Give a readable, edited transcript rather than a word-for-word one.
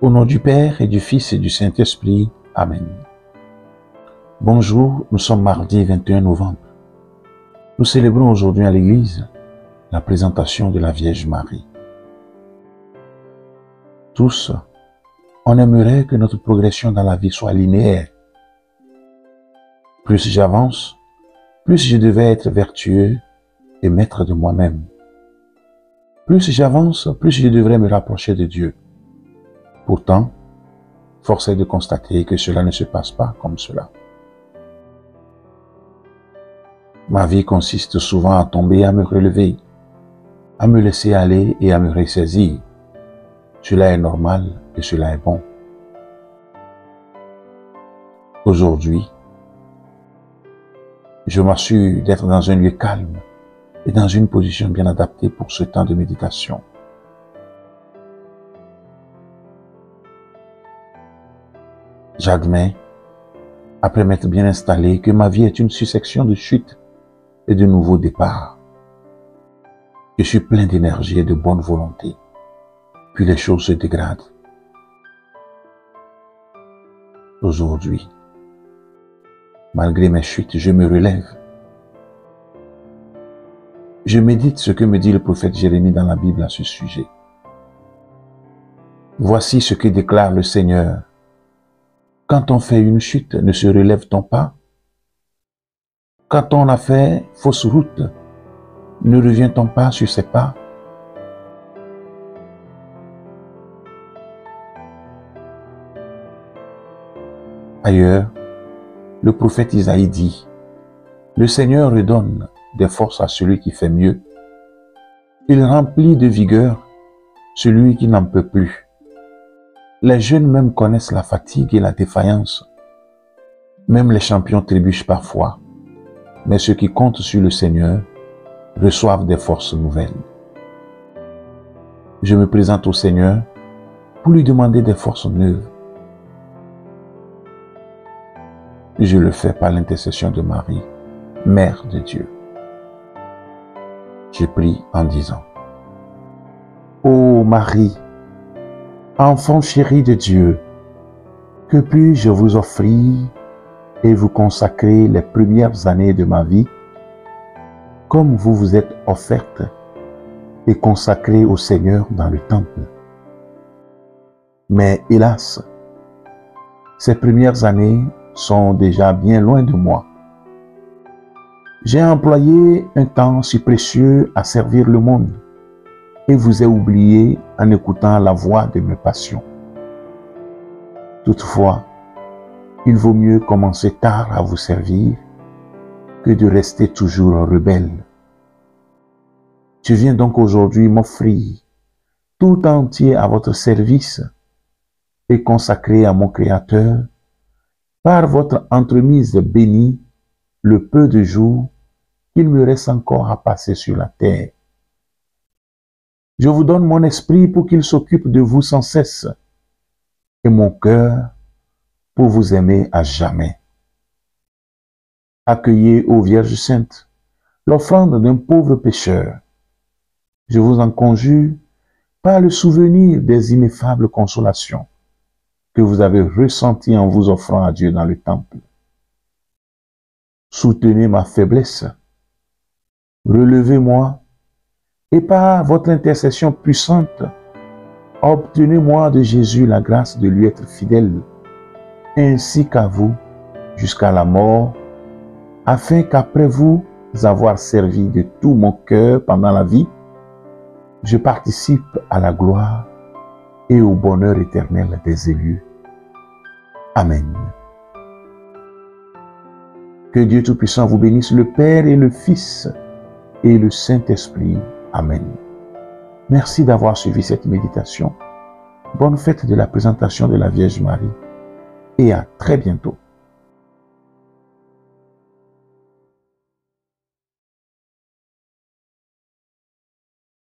Au nom du Père et du Fils et du Saint-Esprit. Amen. Bonjour, nous sommes mardi 21 novembre. Nous célébrons aujourd'hui à l'Église la présentation de la Vierge Marie. Tous, on aimerait que notre progression dans la vie soit linéaire. Plus j'avance, plus je devais être vertueux et maître de moi-même. Plus j'avance, plus je devrais me rapprocher de Dieu. Pourtant, force est de constater que cela ne se passe pas comme cela. Ma vie consiste souvent à tomber, à me relever, à me laisser aller et à me ressaisir. Cela est normal et cela est bon. Aujourd'hui, je m'assure d'être dans un lieu calme et dans une position bien adaptée pour ce temps de méditation. J'admets, après m'être bien installé, que ma vie est une succession de chutes et de nouveaux départs. Je suis plein d'énergie et de bonne volonté, puis les choses se dégradent. Aujourd'hui, malgré mes chutes, je me relève. Je médite ce que me dit le prophète Jérémie dans la Bible à ce sujet. Voici ce que déclare le Seigneur. Quand on fait une chute, ne se relève-t-on pas? Quand on a fait fausse route, ne revient-on pas sur ses pas? Ailleurs, le prophète Isaïe dit, « Le Seigneur redonne des forces à celui qui fait mieux. Il remplit de vigueur celui qui n'en peut plus. » Les jeunes même connaissent la fatigue et la défaillance. Même les champions trébuchent parfois. Mais ceux qui comptent sur le Seigneur reçoivent des forces nouvelles. Je me présente au Seigneur pour lui demander des forces neuves. Je le fais par l'intercession de Marie, Mère de Dieu. Je prie en disant, ô Marie, enfant chéri de Dieu, que puis-je vous offrir et vous consacrer les premières années de ma vie, comme vous vous êtes offerte et consacrée au Seigneur dans le temple. Mais hélas, ces premières années sont déjà bien loin de moi. J'ai employé un temps si précieux à servir le monde et vous ai oublié en écoutant la voix de mes passions. Toutefois, il vaut mieux commencer tard à vous servir que de rester toujours rebelle. Je viens donc aujourd'hui m'offrir tout entier à votre service et consacrer à mon Créateur, par votre entremise bénie, le peu de jours qu'il me reste encore à passer sur la terre. Je vous donne mon esprit pour qu'il s'occupe de vous sans cesse, et mon cœur pour vous aimer à jamais. Accueillez, ô Vierge Sainte, l'offrande d'un pauvre pécheur. Je vous en conjure par le souvenir des ineffables consolations que vous avez ressenties en vous offrant à Dieu dans le temple. Soutenez ma faiblesse, relevez-moi, et par votre intercession puissante, obtenez-moi de Jésus la grâce de lui être fidèle, ainsi qu'à vous, jusqu'à la mort, afin qu'après vous avoir servi de tout mon cœur pendant la vie, je participe à la gloire et au bonheur éternel des élus. Amen. Que Dieu Tout-Puissant vous bénisse, le Père et le Fils et le Saint-Esprit. Amen. Merci d'avoir suivi cette méditation. Bonne fête de la présentation de la Vierge Marie et à très bientôt.